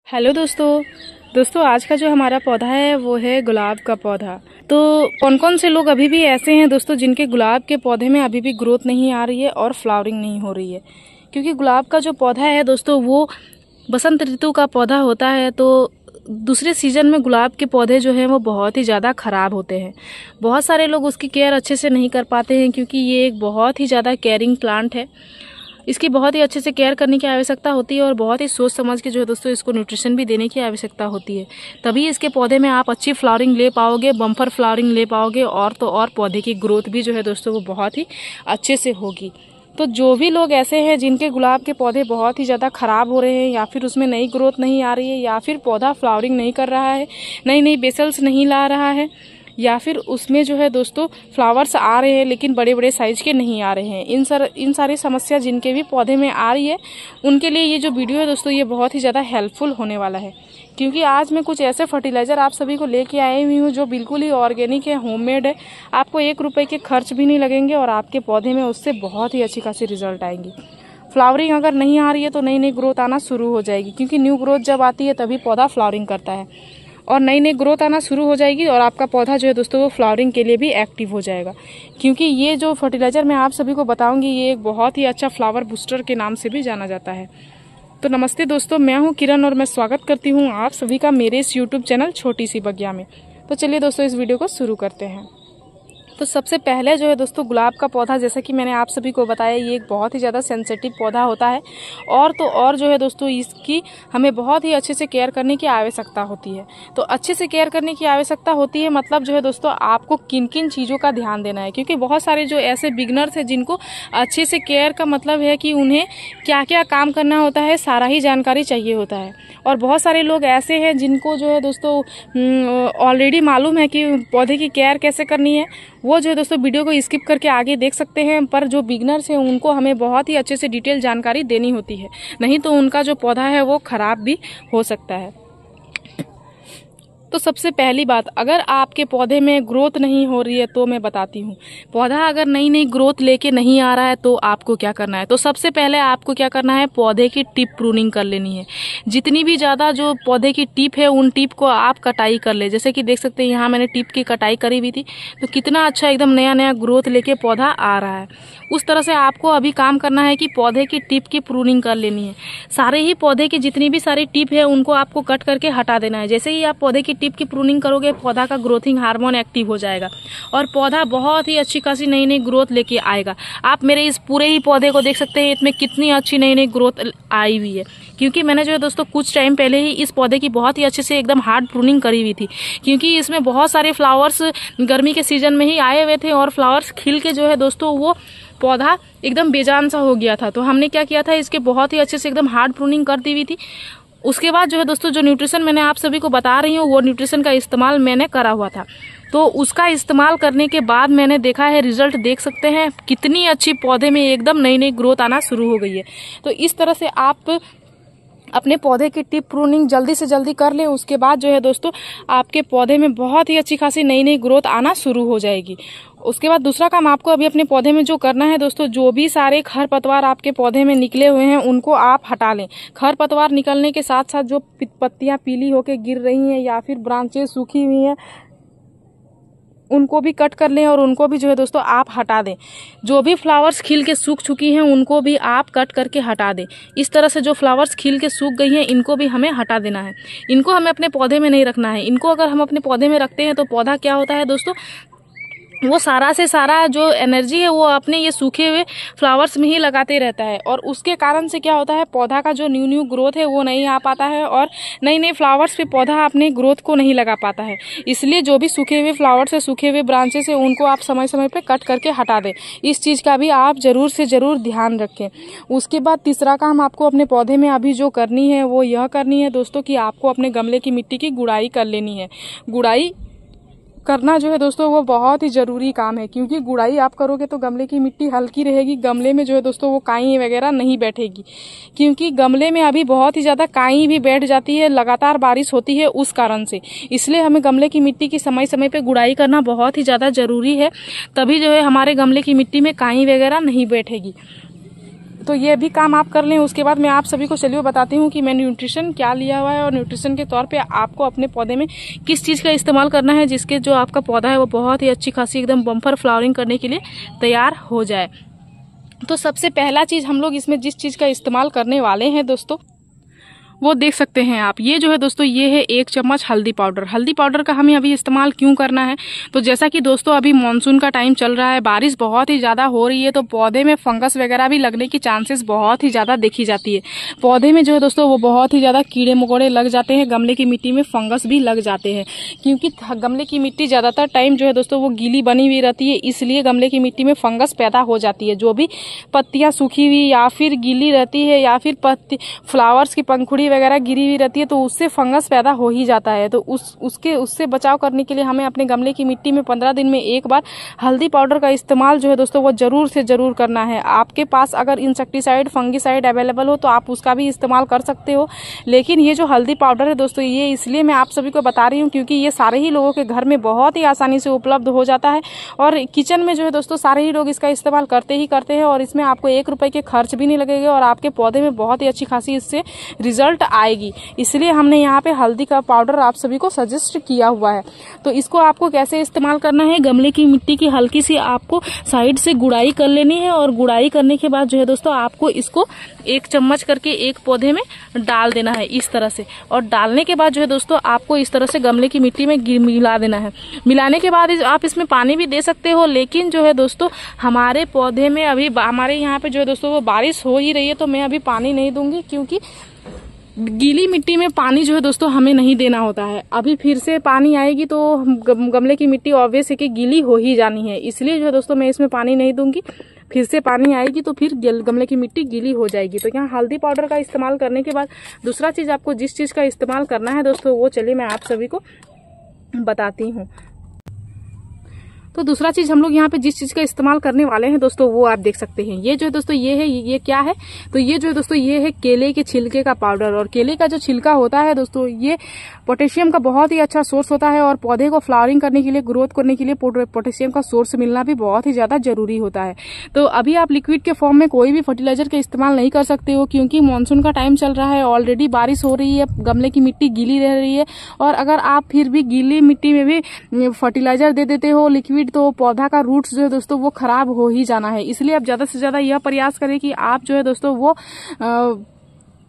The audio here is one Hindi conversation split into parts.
हेलो दोस्तों आज का जो हमारा पौधा है वो है गुलाब का पौधा। तो कौन कौन से लोग अभी भी ऐसे हैं दोस्तों जिनके गुलाब के पौधे में अभी भी ग्रोथ नहीं आ रही है और फ्लावरिंग नहीं हो रही है। क्योंकि गुलाब का जो पौधा है दोस्तों वो बसंत ऋतु का पौधा होता है। तो दूसरे सीजन में गुलाब के पौधे जो हैं वो बहुत ही ज़्यादा ख़राब होते हैं। बहुत सारे लोग उसकी केयर अच्छे से नहीं कर पाते हैं क्योंकि ये एक बहुत ही ज़्यादा केयरिंग प्लांट है। इसकी बहुत ही अच्छे से केयर करने की आवश्यकता होती है और बहुत ही सोच समझ के जो है दोस्तों इसको न्यूट्रिशन भी देने की आवश्यकता होती है। तभी इसके पौधे में आप अच्छी फ्लावरिंग ले पाओगे, बम्पर फ्लावरिंग ले पाओगे और तो और पौधे की ग्रोथ भी जो है दोस्तों वो बहुत ही अच्छे से होगी। तो जो भी लोग ऐसे हैं जिनके गुलाब के पौधे बहुत ही ज़्यादा ख़राब हो रहे हैं या फिर उसमें नई ग्रोथ नहीं आ रही है या फिर पौधा फ्लावरिंग नहीं कर रहा है, नई नई बेसल्स नहीं ला रहा है या फिर उसमें जो है दोस्तों फ्लावर्स आ रहे हैं लेकिन बड़े बड़े साइज के नहीं आ रहे हैं, इन सारी समस्या जिनके भी पौधे में आ रही है उनके लिए ये जो वीडियो है दोस्तों ये बहुत ही ज़्यादा हेल्पफुल होने वाला है। क्योंकि आज मैं कुछ ऐसे फर्टिलाइज़र आप सभी को लेके आई हुई हूँ जो बिल्कुल ही ऑर्गेनिक है, होममेड है। आपको 1 रुपये के खर्च भी नहीं लगेंगे और आपके पौधे में उससे बहुत ही अच्छी खासी रिजल्ट आएंगी। फ्लावरिंग अगर नहीं आ रही है तो नई नई ग्रोथ आना शुरू हो जाएगी, क्योंकि न्यू ग्रोथ जब आती है तभी पौधा फ्लावरिंग करता है और नई नई ग्रोथ आना शुरू हो जाएगी और आपका पौधा जो है दोस्तों वो फ्लावरिंग के लिए भी एक्टिव हो जाएगा। क्योंकि ये जो फर्टिलाइज़र मैं आप सभी को बताऊंगी ये एक बहुत ही अच्छा फ्लावर बूस्टर के नाम से भी जाना जाता है। तो नमस्ते दोस्तों, मैं हूं किरण और मैं स्वागत करती हूं आप सभी का मेरे इस यूट्यूब चैनल छोटी सी बगिया में। तो चलिए दोस्तों इस वीडियो को शुरू करते हैं। तो सबसे पहले जो है दोस्तों गुलाब का पौधा, जैसा कि मैंने आप सभी को बताया, ये एक बहुत ही ज़्यादा सेंसिटिव पौधा होता है और तो और जो है दोस्तों इसकी हमें बहुत ही अच्छे से केयर करने की आवश्यकता होती है। तो अच्छे से केयर करने की आवश्यकता होती है मतलब जो है दोस्तों आपको किन किन चीज़ों का ध्यान देना है। क्योंकि बहुत सारे जो ऐसे बिगनर्स हैं जिनको अच्छे से केयर का मतलब है कि उन्हें क्या क्या काम करना होता है सारा ही जानकारी चाहिए होता है। और बहुत सारे लोग ऐसे हैं जिनको जो है दोस्तों ऑलरेडी मालूम है कि पौधे की केयर कैसे करनी है, वो जो है दोस्तों वीडियो को स्किप करके आगे देख सकते हैं। पर जो बिगनर्स हैं उनको हमें बहुत ही अच्छे से डिटेल जानकारी देनी होती है, नहीं तो उनका जो पौधा है वो खराब भी हो सकता है। तो सबसे पहली बात, अगर आपके पौधे में ग्रोथ नहीं हो रही है तो मैं बताती हूँ, पौधा अगर नई नई ग्रोथ लेके नहीं आ रहा है तो आपको क्या करना है। तो सबसे पहले आपको क्या करना है, पौधे की टिप प्रूनिंग कर लेनी है। जितनी भी ज़्यादा जो पौधे की टिप है उन टिप को आप कटाई कर ले। जैसे कि देख सकते हैं यहाँ मैंने टिप की कटाई करी हुई थी, तो कितना अच्छा एकदम नया नया ग्रोथ लेके पौधा आ रहा है। उस तरह से आपको अभी काम करना है कि पौधे की टिप की प्रूनिंग कर लेनी है। सारे ही पौधे की जितनी भी सारी टिप है उनको आपको कट करके हटा देना है। जैसे ही आप पौधे की टिप की प्रूनिंग करोगे पौधा का ग्रोथिंग हार्मोन एक्टिव हो जाएगा और पौधा बहुत ही अच्छी खासी नई नई ग्रोथ लेके आएगा। आप मेरे इस पूरे ही पौधे को देख सकते हैं, इसमें कितनी अच्छी नई नई ग्रोथ आई हुई है। क्योंकि मैंने जो है दोस्तों कुछ टाइम पहले ही इस पौधे की बहुत ही अच्छे से एकदम हार्ड प्रूनिंग करी हुई थी, क्योंकि इसमें बहुत सारे फ्लावर्स गर्मी के सीजन में ही आए हुए थे और फ्लावर्स खिल के जो है दोस्तों वो पौधा एकदम बेजान सा हो गया था। तो हमने क्या किया था, इसके बहुत ही अच्छे से एकदम हार्ड प्रूनिंग कर दी हुई थी। उसके बाद जो है दोस्तों जो न्यूट्रिशन मैंने आप सभी को बता रही हूँ वो न्यूट्रिशन का इस्तेमाल मैंने करा हुआ था। तो उसका इस्तेमाल करने के बाद मैंने देखा है, रिजल्ट देख सकते हैं कितनी अच्छी पौधे में एकदम नई नई ग्रोथ आना शुरू हो गई है। तो इस तरह से आप अपने पौधे की टिप प्रूनिंग जल्दी से जल्दी कर लें। उसके बाद जो है दोस्तों आपके पौधे में बहुत ही अच्छी खासी नई नई ग्रोथ आना शुरू हो जाएगी। उसके बाद दूसरा काम आपको अभी अपने पौधे में जो करना है दोस्तों, जो भी सारे खरपतवार आपके पौधे में निकले हुए हैं उनको आप हटा लें। खरपतवार निकलने के साथ साथ जो पत्तियां पीली होकर गिर रही हैं या फिर ब्रांचेस सूखी हुई हैं उनको भी कट कर लें और उनको भी जो है दोस्तों आप हटा दें। जो भी फ्लावर्स खिल के सूख चुकी हैं उनको भी आप कट करके हटा दें। इस तरह से जो फ्लावर्स खिल के सूख गई हैं इनको भी हमें हटा देना है। इनको हमें अपने पौधे में नहीं रखना है। इनको अगर हम अपने पौधे में रखते हैं तो पौधा क्या होता है दोस्तों, वो सारा से सारा जो एनर्जी है वो अपने ये सूखे हुए फ्लावर्स में ही लगाते रहता है और उसके कारण से क्या होता है, पौधा का जो न्यू ग्रोथ है वो नहीं आ पाता है और नई नई फ्लावर्स पे पौधा अपने ग्रोथ को नहीं लगा पाता है। इसलिए जो भी सूखे हुए फ्लावर्स है, सूखे हुए ब्रांचेस है, उनको आप समय समय पे कट करके हटा दें। इस चीज़ का भी आप जरूर से जरूर ध्यान रखें। उसके बाद तीसरा काम आपको अपने पौधे में अभी जो करनी है वो यह करनी है दोस्तों कि आपको अपने गमले की मिट्टी की गुड़ाई कर लेनी है। गुड़ाई करना जो है दोस्तों वो बहुत ही ज़रूरी काम है, क्योंकि गुड़ाई आप करोगे तो गमले की मिट्टी हल्की रहेगी, गमले में जो है दोस्तों वो काई वगैरह नहीं बैठेगी। क्योंकि गमले में अभी बहुत ही ज़्यादा काई भी बैठ जाती है, लगातार बारिश होती है उस कारण से। इसलिए हमें गमले की मिट्टी की समय समय पर गुड़ाई करना बहुत ही ज़्यादा ज़रूरी है, तभी जो है हमारे गमले की मिट्टी में काई वगैरह नहीं बैठेगी। तो ये भी काम आप कर लें। उसके बाद मैं आप सभी को चलिए बताती हूँ कि मैं न्यूट्रिशन क्या लिया हुआ है और न्यूट्रिशन के तौर पे आपको अपने पौधे में किस चीज़ का इस्तेमाल करना है जिसके जो आपका पौधा है वो बहुत ही अच्छी खासी एकदम बम्पर फ्लावरिंग करने के लिए तैयार हो जाए। तो सबसे पहला चीज़ हम लोग इसमें जिस चीज़ का इस्तेमाल करने वाले हैं दोस्तों, वो देख सकते हैं आप। ये जो है दोस्तों, ये है 1 चम्मच हल्दी पाउडर। हल्दी पाउडर का हमें अभी इस्तेमाल क्यों करना है, तो जैसा कि दोस्तों अभी मानसून का टाइम चल रहा है, बारिश बहुत ही ज़्यादा हो रही है, तो पौधे में फंगस वगैरह भी लगने की चांसेस बहुत ही ज़्यादा देखी जाती है। पौधे में जो है दोस्तों वो बहुत ही ज़्यादा कीड़े मकोड़े लग जाते हैं, गमले की मिट्टी में फंगस भी लग जाते हैं, क्योंकि गमले की मिट्टी ज़्यादातर टाइम जो है दोस्तों वो गीली बनी हुई रहती है, इसलिए गमले की मिट्टी में फंगस पैदा हो जाती है। जो भी पत्तियाँ सूखी हुई या फिर गीली रहती है या फिर फ्लावर्स की पंखुड़ी वगैरह गिरी हुई रहती है, तो उससे फंगस पैदा हो ही जाता है। तो उससे बचाव करने के लिए हमें अपने गमले की मिट्टी में 15 दिन में एक बार हल्दी पाउडर का इस्तेमाल जो है दोस्तों वो जरूर से जरूर करना है। आपके पास अगर इंसेक्टिसाइड फंगिसाइड अवेलेबल हो तो आप उसका भी इस्तेमाल कर सकते हो, लेकिन ये जो हल्दी पाउडर है दोस्तों, ये इसलिए मैं आप सभी को बता रही हूँ क्योंकि ये सारे ही लोगों के घर में बहुत ही आसानी से उपलब्ध हो जाता है और किचन में जो है दोस्तों सारे ही लोग इसका इस्तेमाल करते हैं और इसमें आपको 1 रुपए के खर्च भी नहीं लगेगा और आपके पौधे में बहुत ही अच्छी खासी इससे रिजल्ट आएगी। इसलिए हमने यहाँ पे हल्दी का पाउडर आप सभी को सजेस्ट किया हुआ है। तो इसको आपको कैसे इस्तेमाल करना है, गमले की मिट्टी की हल्की सी आपको साइड से गुड़ाई कर लेनी है और गुड़ाई करने के बाद जो है दोस्तों आपको इसको 1 चम्मच करके एक पौधे में डाल देना है इस तरह से। और डालने के बाद जो है दोस्तों आपको इस तरह से गमले की मिट्टी में मिला देना है। मिलाने के बाद आप इसमें पानी भी दे सकते हो, लेकिन जो है दोस्तों हमारे पौधे में अभी हमारे यहाँ पे जो है दोस्तों वो बारिश हो ही रही है, तो मैं अभी पानी नहीं दूंगी क्योंकि गीली मिट्टी में पानी जो है दोस्तों हमें नहीं देना होता है। अभी फिर से पानी आएगी तो गमले की मिट्टी ऑब्वियस है कि गीली हो ही जानी है, इसलिए जो है दोस्तों मैं इसमें पानी नहीं दूंगी। फिर से पानी आएगी तो फिर गमले की मिट्टी गीली हो जाएगी। तो यहाँ हल्दी पाउडर का इस्तेमाल करने के बाद दूसरा चीज़ आपको जिस चीज़ का इस्तेमाल करना है दोस्तों, वो चलिए मैं आप सभी को बताती हूँ। तो दूसरा चीज हम लोग यहाँ पे जिस चीज का इस्तेमाल करने वाले हैं दोस्तों, वो आप देख सकते हैं। ये जो है दोस्तों ये है, ये क्या है, तो ये जो है दोस्तों ये है केले के छिलके का पाउडर। और केले का जो छिलका होता है दोस्तों, ये पोटेशियम का बहुत ही अच्छा सोर्स होता है और पौधे को फ्लावरिंग करने के लिए, ग्रोथ करने के लिए पोटेशियम का सोर्स मिलना भी बहुत ही ज्यादा जरूरी होता है। तो अभी आप लिक्विड के फॉर्म में कोई भी फर्टिलाइजर का इस्तेमाल नहीं कर सकते हो क्योंकि मानसून का टाइम चल रहा है, ऑलरेडी बारिश हो रही है, गमले की मिट्टी गीली रह रही है और अगर आप फिर भी गीली मिट्टी में भी फर्टिलाइजर दे देते हो लिक्विड, तो पौधा का रूट्स जो है दोस्तों वो खराब हो ही जाना है। इसलिए आप ज्यादा से ज्यादा यह प्रयास करें कि आप जो है दोस्तों वो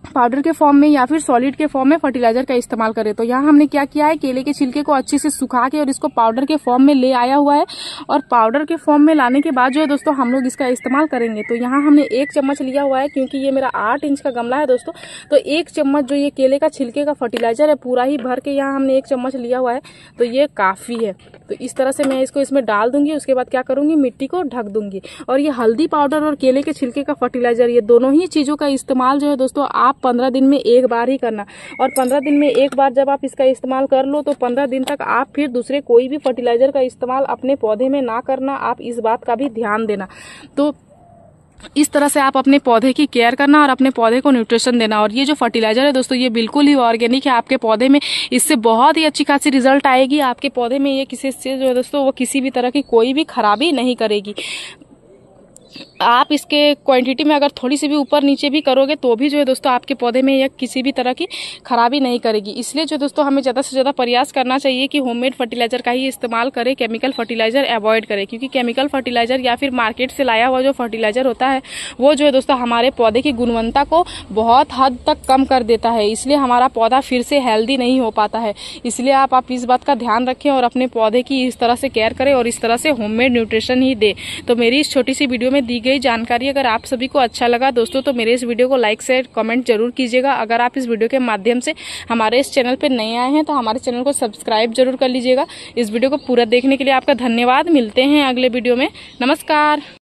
पाउडर के फॉर्म में या फिर सॉलिड के फॉर्म में फर्टिलाइजर का इस्तेमाल करें। तो यहाँ हमने क्या किया है, केले के छिलके को अच्छे से सुखा के और इसको पाउडर के फॉर्म में ले आया हुआ है और पाउडर के फॉर्म में लाने के बाद जो है दोस्तों हम लोग इसका इस्तेमाल करेंगे। तो यहाँ हमने 1 चम्मच लिया हुआ है क्योंकि ये मेरा 8 इंच का गमला है दोस्तों, तो 1 चम्मच जो ये केले का छिलके का फर्टिलाइजर है पूरा ही भर के यहाँ हमने 1 चम्मच लिया हुआ है, तो ये काफी है। तो इस तरह से मैं इसको इसमें डाल दूंगी, उसके बाद क्या करूंगी, मिट्टी को ढक दूंगी। और ये हल्दी पाउडर और केले के छिलके का फर्टिलाइजर, ये दोनों ही चीजों का इस्तेमाल जो है दोस्तों आप 15 दिन में एक बार ही करना। और 15 दिन में एक बार जब आप इसका इस्तेमाल कर लो तो 15 दिन तक आप फिर दूसरे कोई भी फर्टिलाइजर का इस्तेमाल अपने पौधे में ना करना, आप इस बात का भी ध्यान देना। तो इस तरह से आप अपने पौधे की केयर करना और अपने पौधे को न्यूट्रिशन देना। और ये जो फर्टिलाइजर है दोस्तों, ये बिल्कुल ही ऑर्गेनिक है, आपके पौधे में इससे बहुत ही अच्छी खासी रिजल्ट आएगी। आपके पौधे में ये किसी से जो है दोस्तों वो किसी भी तरह की कोई भी खराबी नहीं करेगी। आप इसके क्वांटिटी में अगर थोड़ी सी भी ऊपर नीचे भी करोगे तो भी जो है दोस्तों आपके पौधे में यह किसी भी तरह की खराबी नहीं करेगी। इसलिए जो दोस्तों हमें ज़्यादा से ज़्यादा प्रयास करना चाहिए कि होममेड फर्टिलाइजर का ही इस्तेमाल करें, केमिकल फर्टिलाइजर अवॉइड करें, क्योंकि केमिकल फर्टिलाइजर या फिर मार्केट से लाया हुआ जो फर्टिलाइजर होता है वो जो है दोस्तों हमारे पौधे की गुणवत्ता को बहुत हद तक कम कर देता है। इसलिए हमारा पौधा फिर से हेल्दी नहीं हो पाता है। इसलिए आप इस बात का ध्यान रखें और अपने पौधे की इस तरह से केयर करें और इस तरह से होममेड न्यूट्रिशन ही दें। तो मेरी इस छोटी सी वीडियो में दी गई जानकारी अगर आप सभी को अच्छा लगा दोस्तों, तो मेरे इस वीडियो को लाइक शेयर कमेंट जरूर कीजिएगा। अगर आप इस वीडियो के माध्यम से हमारे इस चैनल पर नए आए हैं तो हमारे चैनल को सब्सक्राइब जरूर कर लीजिएगा। इस वीडियो को पूरा देखने के लिए आपका धन्यवाद। मिलते हैं अगले वीडियो में। नमस्कार।